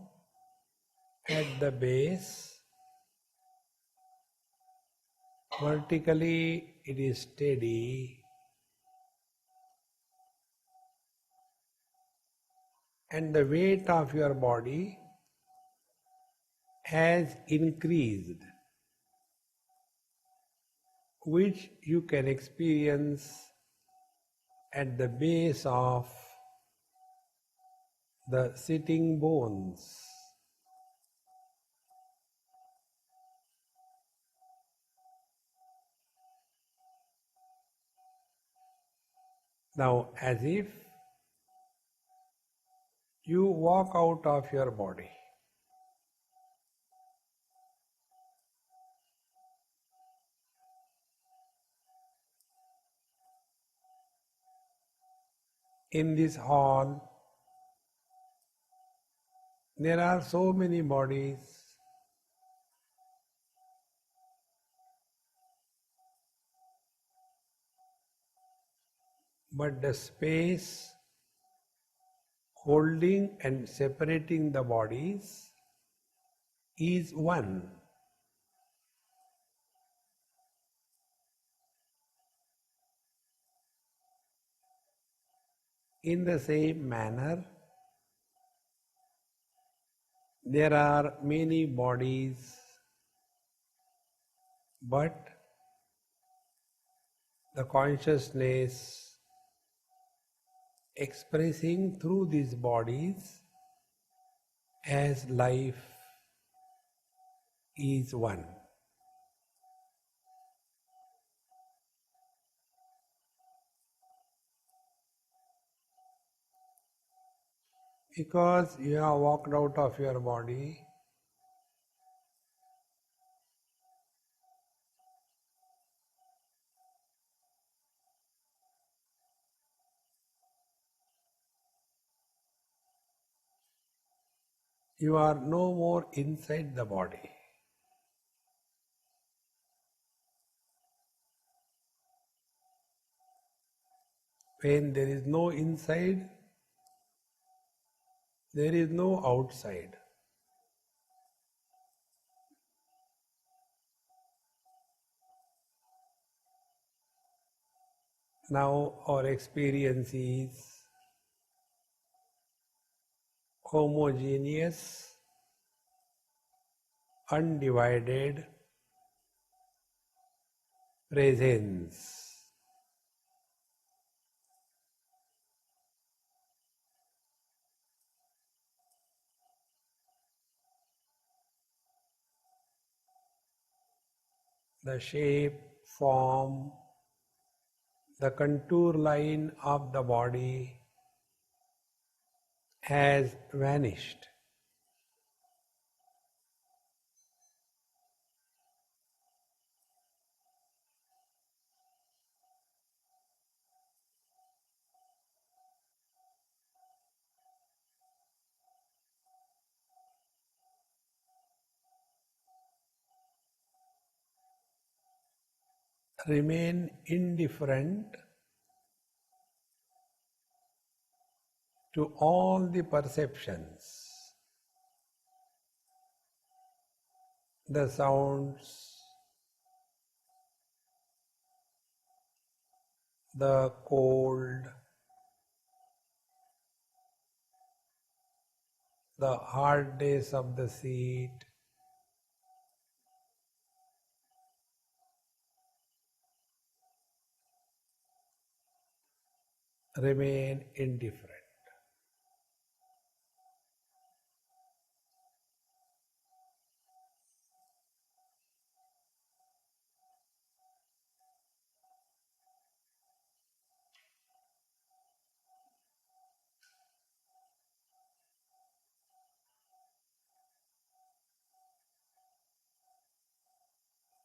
at the base. Vertically, it is steady, and the weight of your body has increased, which you can experience at the base of the sitting bones. Now, as if you walk out of your body, in this hall, there are so many bodies, but the space holding and separating the bodies is one. In the same manner, there are many bodies, but the consciousness expressing through these bodies as life is one. Because you have walked out of your body, you are no more inside the body. When there is no inside, there is no outside. Now our experience is homogeneous, undivided presence. The shape, form, the contour line of the body has vanished. Remain indifferent to all the perceptions, the sounds, the cold, the hardness of the seat, remain indifferent.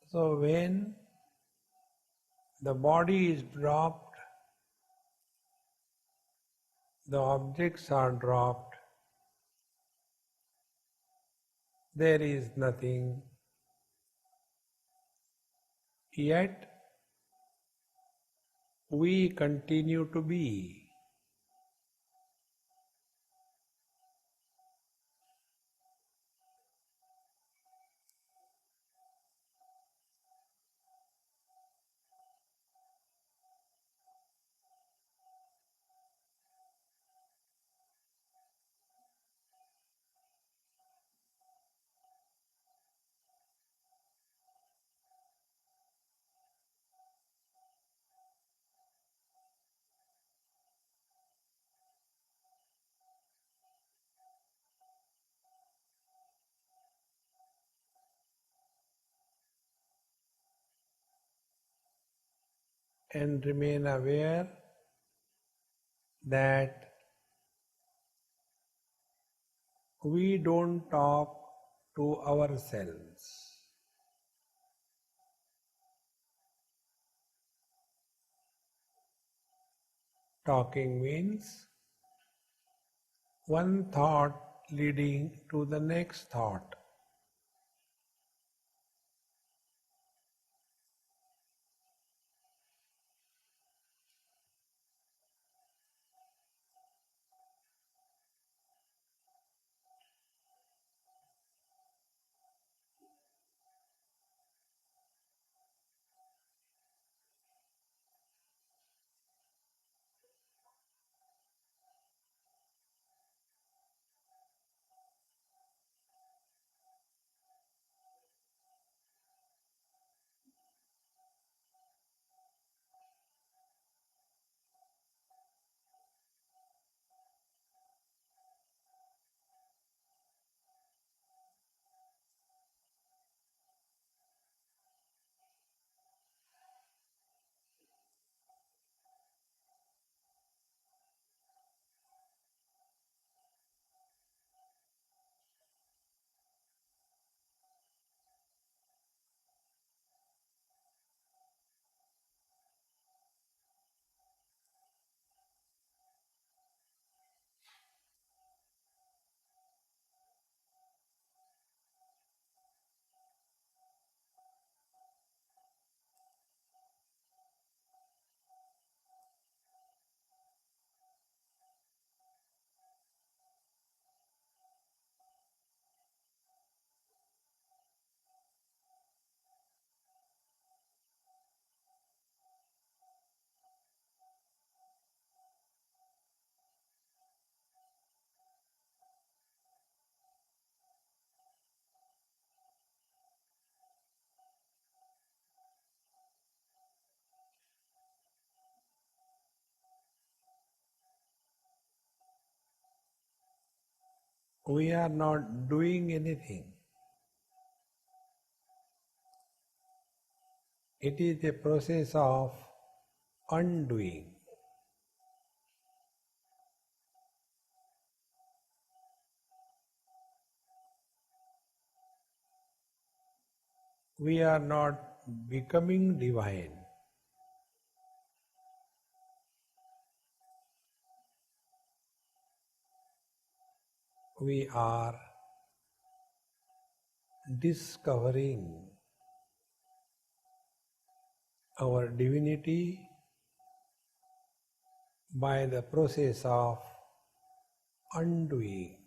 So when the body is dropped, the objects are dropped, there is nothing, yet we continue to be. And remain aware that we don't talk to ourselves. Talking means one thought leading to the next thought. we are not doing anything. It is a process of undoing. We are not becoming divine. We are discovering our divinity by the process of undoing.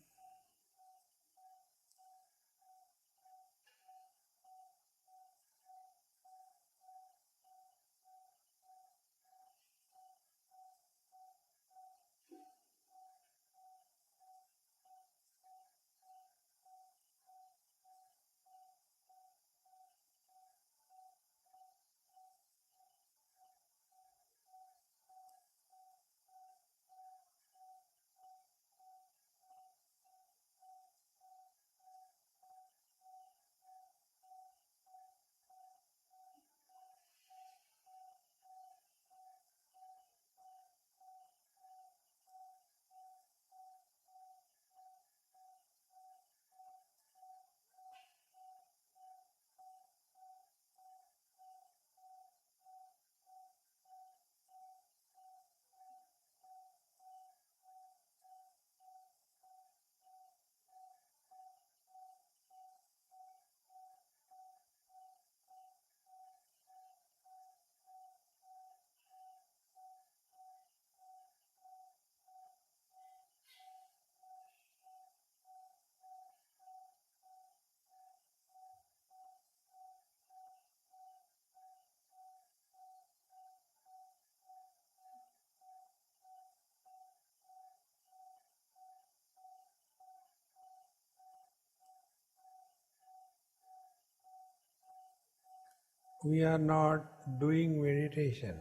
We are not doing meditation.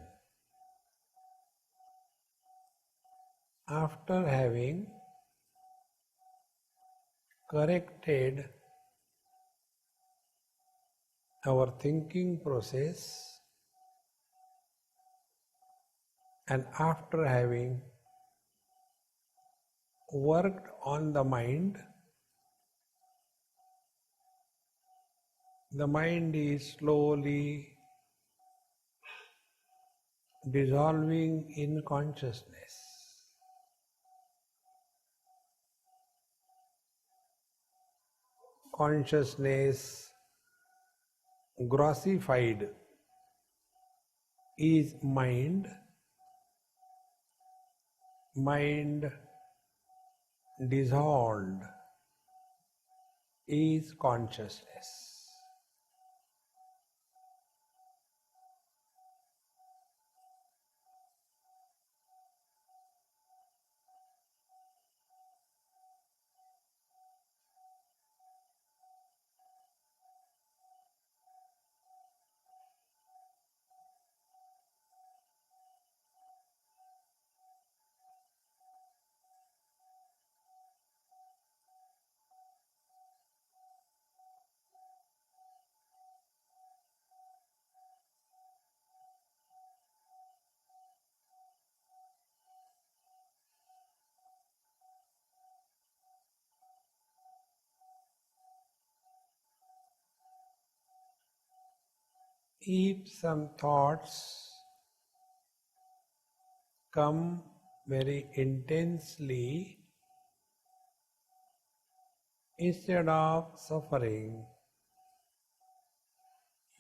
After having corrected our thinking process and after having worked on the mind is slowly dissolving in consciousness. Consciousness grossified is mind, mind dissolved is consciousness. If some thoughts come very intensely, instead of suffering,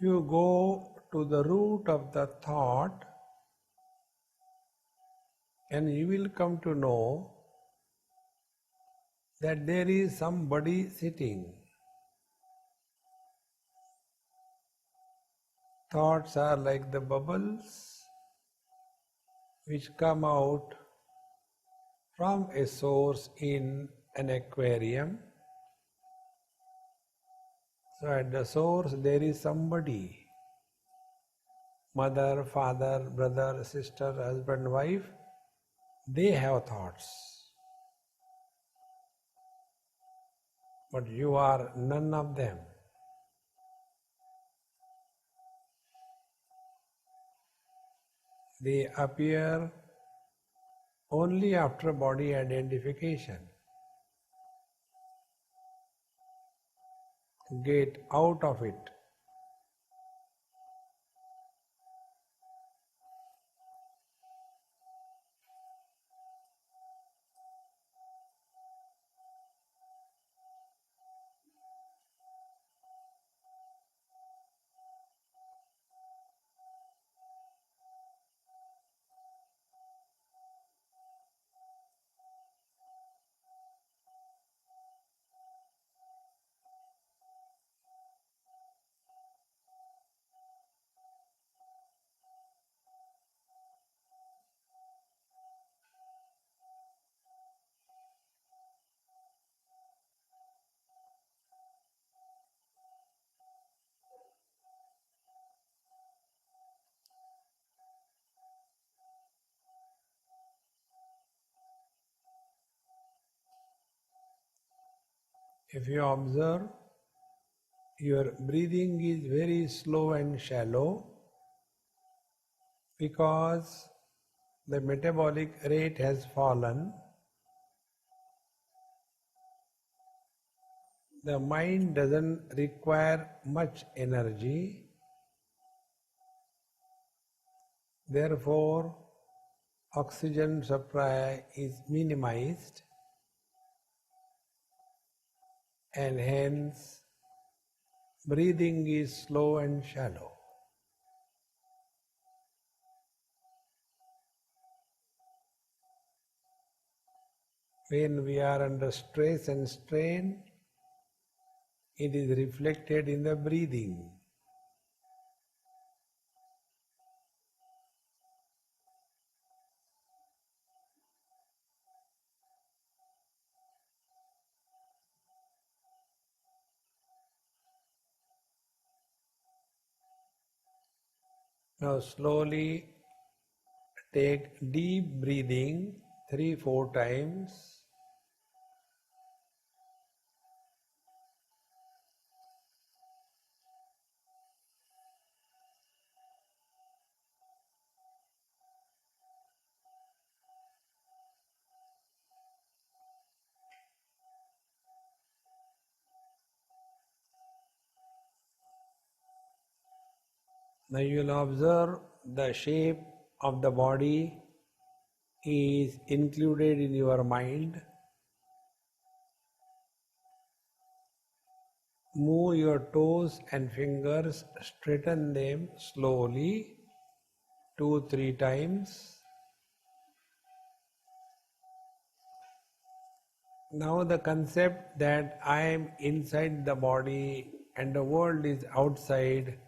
you go to the root of the thought and you will come to know that there is somebody sitting. Thoughts are like the bubbles which come out from a source in an aquarium. So at the source there is somebody. Mother, father, brother, sister, husband, wife, they have thoughts. but you are none of them. They appear only after body identification. Get out of it. If you observe, your breathing is very slow and shallow because the metabolic rate has fallen. The mind doesn't require much energy, therefore oxygen supply is minimized, and hence breathing is slow and shallow. When we are under stress and strain, it is reflected in the breathing. Now slowly take deep breathing 3-4 times. Now you will observe the shape of the body is included in your mind. Move your toes and fingers, straighten them slowly 2-3 times. Now the concept that I am inside the body and the world is outside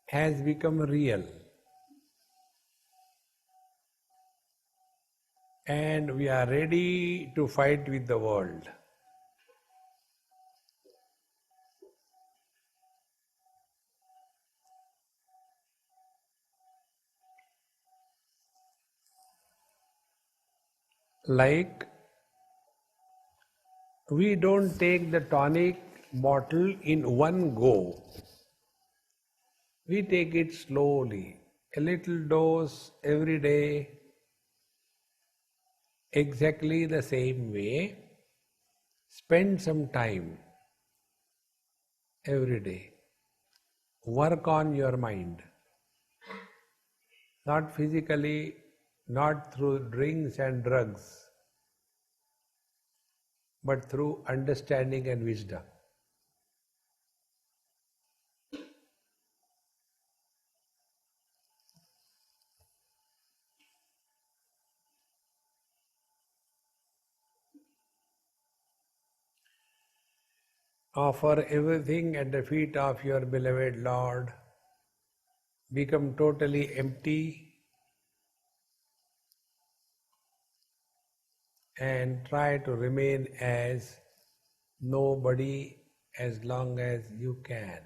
has become real. And we are ready to fight with the world. Like, we don't take the tonic bottle in one go. We take it slowly, a little dose every day, exactly the same way. Spend some time every day. Work on your mind. Not physically, not through drinks and drugs, but through understanding and wisdom. Offer everything at the feet of your beloved Lord. Become totally empty and try to remain as nobody as long as you can.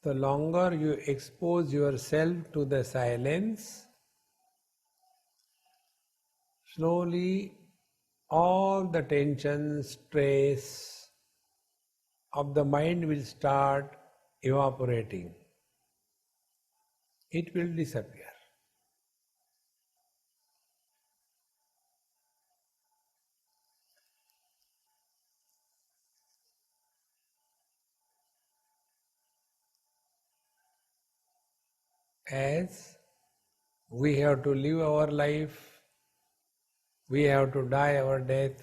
The longer you expose yourself to the silence, slowly all the tension, stress of the mind will start evaporating. It will disappear. As we have to live our life, we have to die our death,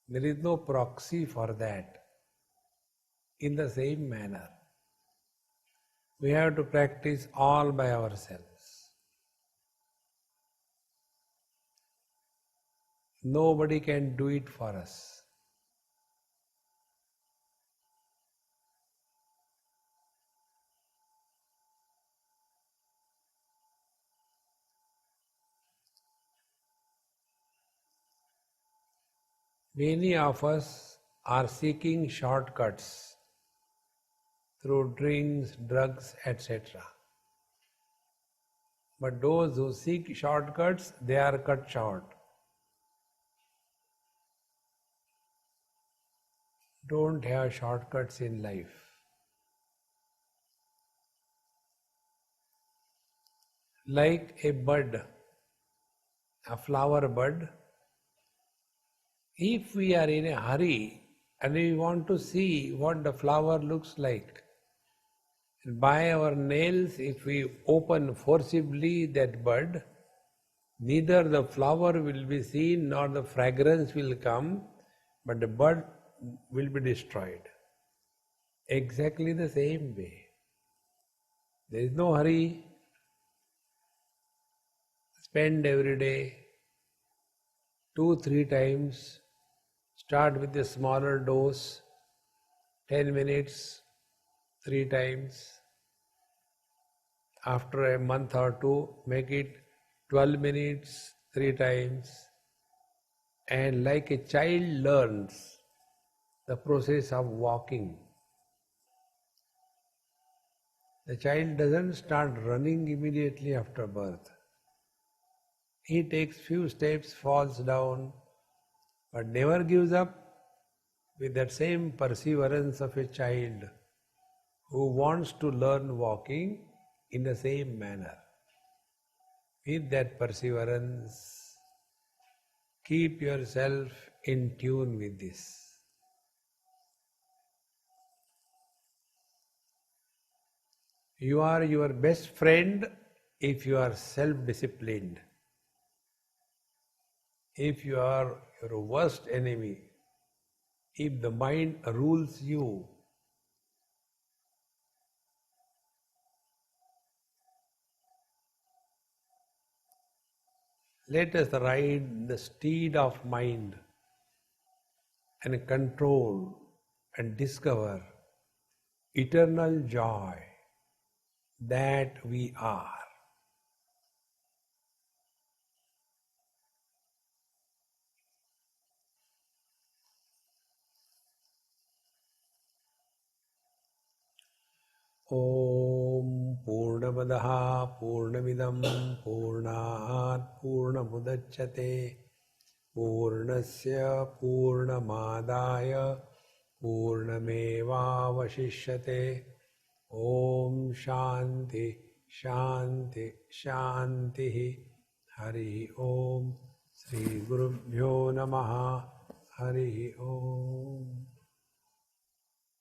there is no proxy for that. In the same manner, we have to practice all by ourselves. Nobody can do it for us. Many of us are seeking shortcuts through drinks, drugs, etc. But those who seek shortcuts, they are cut short. Don't have shortcuts in life. Like a bud, a flower bud, if we are in a hurry and we want to see what the flower looks like, by our nails, if we open forcibly that bud, neither the flower will be seen nor the fragrance will come, but the bud will be destroyed. Exactly the same way. There is no hurry. Spend every day 2-3 times. Start with a smaller dose, 10 minutes, 3 times. After a month or two, make it 12 minutes, 3 times. And like a child learns the process of walking, the child doesn't start running immediately after birth. He takes few steps, falls down, but never gives up, with that same perseverance of a child who wants to learn walking in the same manner. With that perseverance, keep yourself in tune with this. You are your best friend if you are self-disciplined. If you are your worst enemy, if the mind rules you, let us ride the steed of mind and control and discover eternal joy that we are. Om Purnamadaha Purnamidam Purnat Purnamudachyate Purnasya Purnamadaya Purnamevavashishyate. Om Shanti Shanti Shanti. Hari Om. Sri Gurubhyo Namaha. Hari Om.